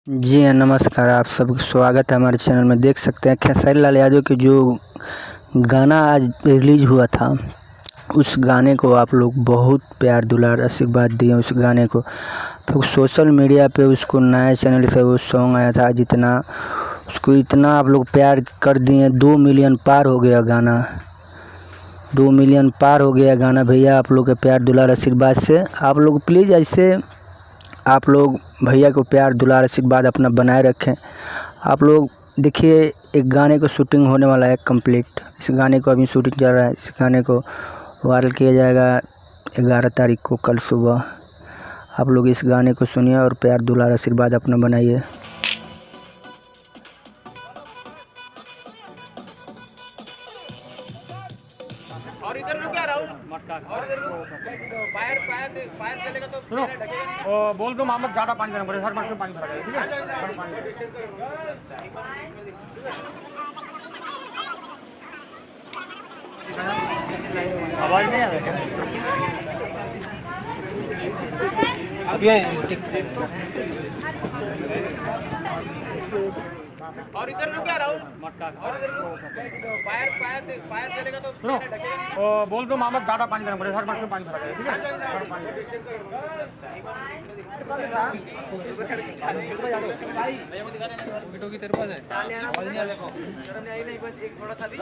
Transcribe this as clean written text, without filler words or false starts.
जी हाँ, नमस्कार। आप सबका स्वागत है हमारे चैनल में। देख सकते हैं खेसारी लाल यादव के जो गाना आज रिलीज हुआ था, उस गाने को आप लोग बहुत प्यार दुलार आशीर्वाद दिए। उस गाने को तो सोशल मीडिया पे उसको नए चैनल से वो सॉन्ग आया था, जितना उसको इतना आप लोग प्यार कर दिए। 2 मिलियन पार हो गया गाना, 2 मिलियन पार हो गया गाना। भैया आप लोग के प्यार दुलार आशीर्वाद से आप लोग प्लीज़ ऐसे आप लोग भैया को प्यार दुलार आशीर्वाद अपना बनाए रखें। आप लोग देखिए, एक गाने को शूटिंग होने वाला है कंप्लीट। इस गाने को अभी शूटिंग चल रहा है। इस गाने को वायरल किया जाएगा 11 तारीख को, कल सुबह। आप लोग इस गाने को सुनिए और प्यार दुलार आशीर्वाद अपना बनाइए। और इधर रुक क्या राहुल और इधर रुक फायर फायर फायर चलेगा तो सुनो बोल दो मोहम्मद ज़्यादा पानी देना पड़ेगा, हर बार में पानी भरा जाएगा, ठीक है? आवाज नहीं आ रहा क्या? और इधर रुक क्या राहुल और इधर रुक फायर फायर फायर चलेगा तो सुनो बोल दो मोहम्मद ज़्यादा पानी देना पड़ेगा, हर बार में पानी भरा जाएगा, ठीक है? तेरे पास है आवाज नहीं आ रहा, शर्म नहीं आई नहीं, बस एक थोड़ा सा भी